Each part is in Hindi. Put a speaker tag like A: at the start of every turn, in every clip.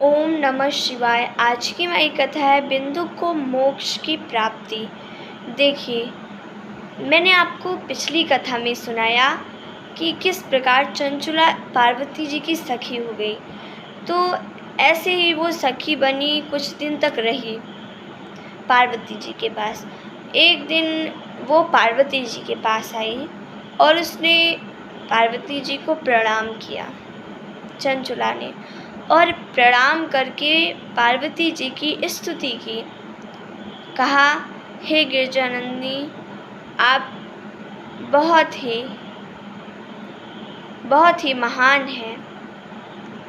A: ओम नमः शिवाय। आज की हमारी कथा है बिंदु को मोक्ष की प्राप्ति। देखिए, मैंने आपको पिछली कथा में सुनाया कि किस प्रकार चंचुला पार्वती जी की सखी हो गई। तो ऐसे ही वो सखी बनी, कुछ दिन तक रही पार्वती जी के पास। एक दिन वो पार्वती जी के पास आई और उसने पार्वती जी को प्रणाम किया चंचुला ने, और प्रणाम करके पार्वती जी की स्तुति की। कहा, हे गिरजानंदी, आप बहुत ही महान हैं,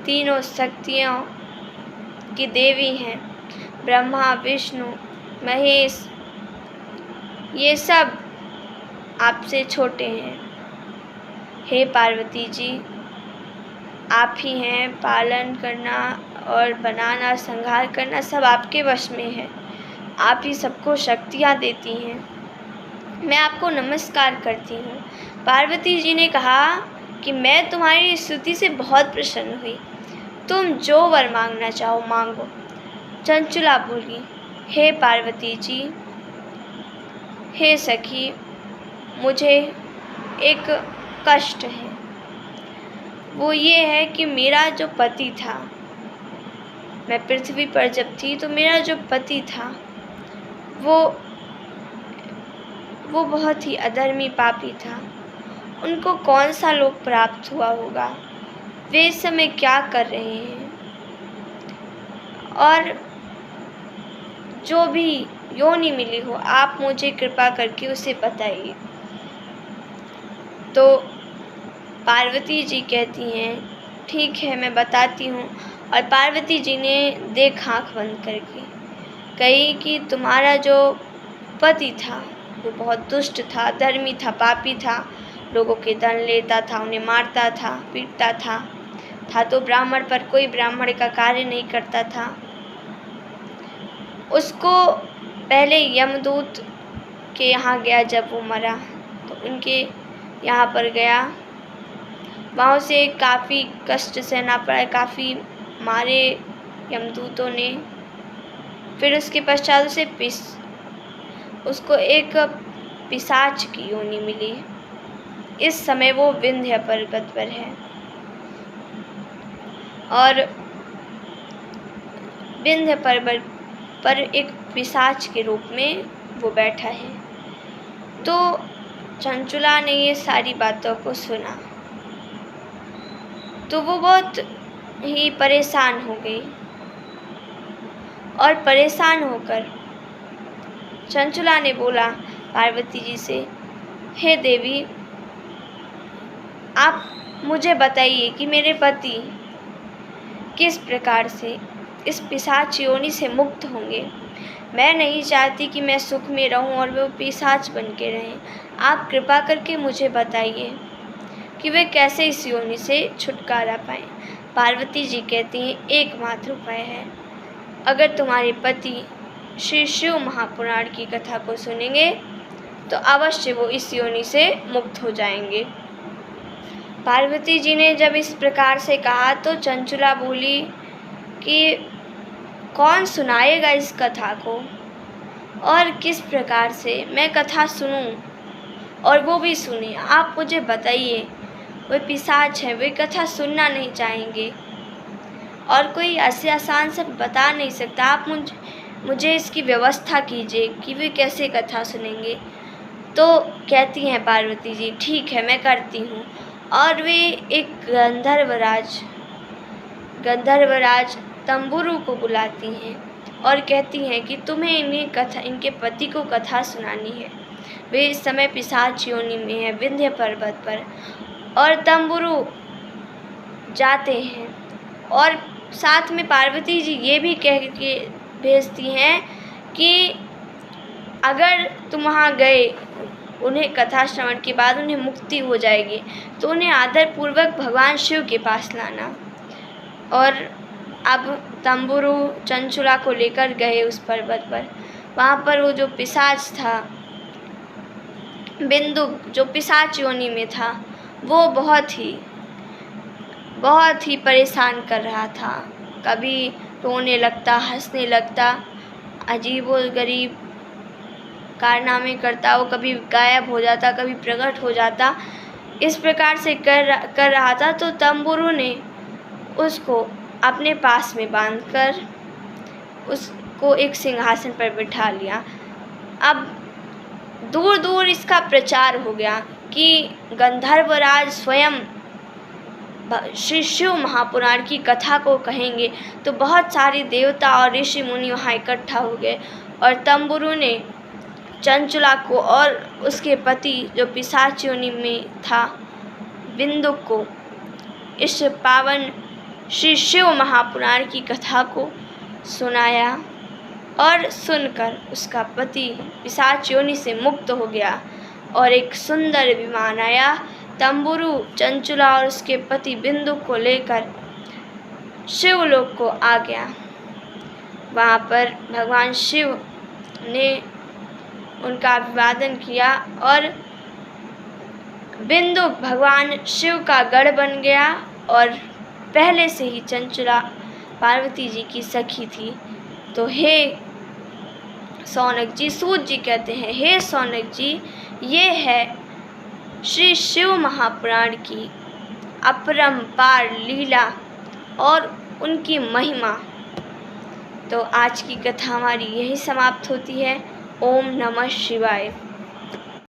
A: तीनों शक्तियों की देवी हैं। ब्रह्मा, विष्णु, महेश, ये सब आपसे छोटे हैं। हे पार्वती जी, आप ही हैं, पालन करना और बनाना, संहार करना सब आपके वश में है। आप ही सबको शक्तियाँ देती हैं। मैं आपको नमस्कार करती हूँ। पार्वती जी ने कहा कि मैं तुम्हारी स्तुति से बहुत प्रसन्न हुई। तुम जो वर मांगना चाहो मांगो। चंचुला बोली, हे पार्वती जी, हे सखी, मुझे एक कष्ट है। वो ये है कि मेरा जो पति था, मैं पृथ्वी पर जब थी तो मेरा जो पति था वो बहुत ही अधर्मी पापी था। उनको कौन सा लोक प्राप्त हुआ होगा, वे इस समय क्या कर रहे हैं, और जो भी योनि मिली हो आप मुझे कृपा करके उसे बताइए। तो पार्वती जी कहती हैं, ठीक है, मैं बताती हूँ। और पार्वती जी ने देख आँख बंद करके कही कि तुम्हारा जो पति था वो बहुत दुष्ट था, धर्मी था, पापी था, लोगों के धन लेता था, उन्हें मारता था, पीटता था तो ब्राह्मण पर कोई ब्राह्मण का कार्य नहीं करता था। उसको पहले यमदूत के यहाँ गया, जब वो मरा तो उनके यहाँ पर गया, वहाँ से काफ़ी कष्ट सहना पड़ा, काफ़ी मारे यमदूतों ने। फिर उसके पश्चात उसको एक पिशाच की योनि मिली। इस समय वो विंध्य पर्वत पर है और विंध्य पर्वत पर एक पिशाच के रूप में वो बैठा है। तो चंचुला ने ये सारी बातों को सुना तो वो बहुत ही परेशान हो गई, और परेशान होकर चंचुला ने बोला पार्वती जी से, हे देवी, आप मुझे बताइए कि मेरे पति किस प्रकार से इस पिशाच योनि से मुक्त होंगे। मैं नहीं चाहती कि मैं सुख में रहूं और वो पिशाच बन के रहें। आप कृपा करके मुझे बताइए कि वे कैसे इस योनि से छुटकारा पाएं। पार्वती जी कहती हैं, एकमात्र उपाय है, अगर तुम्हारे पति श्री शिव महापुराण की कथा को सुनेंगे तो अवश्य वो इस योनि से मुक्त हो जाएंगे। पार्वती जी ने जब इस प्रकार से कहा तो चंचुला बोली कि कौन सुनाएगा इस कथा को, और किस प्रकार से मैं कथा सुनूं और वो भी सुने। आप मुझे बताइए, वे पिशाच है, वे कथा सुनना नहीं चाहेंगे और कोई ऐसे आसान से बता नहीं सकता। आप मुझे इसकी व्यवस्था कीजिए कि वे कैसे कथा सुनेंगे। तो कहती हैं पार्वती जी, ठीक है, मैं करती हूँ। और वे एक गंधर्वराज तंबुरु को बुलाती हैं और कहती हैं कि तुम्हें इनके पति को कथा सुनानी है। वे इस समय पिशाच योनि में है विंध्य पर्वत पर, और तंबुरु जाते हैं और साथ में पार्वती जी ये भी कह के भेजती हैं कि अगर तुम वहाँ गए, उन्हें कथा श्रवण के बाद उन्हें मुक्ति हो जाएगी, तो उन्हें आदरपूर्वक भगवान शिव के पास लाना। और अब तंबुरु चंचुला को लेकर गए उस पर्वत पर। वहाँ पर वो जो पिशाच था, बिंदु जो पिशाच योनि में था, वो बहुत ही परेशान कर रहा था। कभी रोने लगता, हंसने लगता, अजीबोगरीब कारनामे करता, वो कभी गायब हो जाता, कभी प्रकट हो जाता। इस प्रकार से कर रहा था। तो तंबुरू ने उसको अपने पास में बांधकर उसको एक सिंहासन पर बिठा लिया। अब दूर दूर इसका प्रचार हो गया कि गंधर्वराज स्वयं श्री शिव महापुराण की कथा को कहेंगे। तो बहुत सारे देवता और ऋषि मुनि वहाँ इकट्ठा हो गए और तंबुरू ने चंचुला को और उसके पति जो पिशाच योनि में था बिंदुक को इस पावन श्री शिव महापुराण की कथा को सुनाया और सुनकर उसका पति पिशाच योनि से मुक्त हो गया और एक सुंदर विमान आया। तंबुरू चंचुला और उसके पति बिंदु को लेकर शिवलोक को आ गया। वहाँ पर भगवान शिव ने उनका अभिवादन किया और बिंदु भगवान शिव का गढ़ बन गया और पहले से ही चंचुला पार्वती जी की सखी थी। तो हे सौनक जी, सूत जी कहते हैं, हे सौनक जी, ये है श्री शिव महापुराण की अपरंपार लीला और उनकी महिमा। तो आज की कथा हमारी यही समाप्त होती है। ओम नमः शिवाय।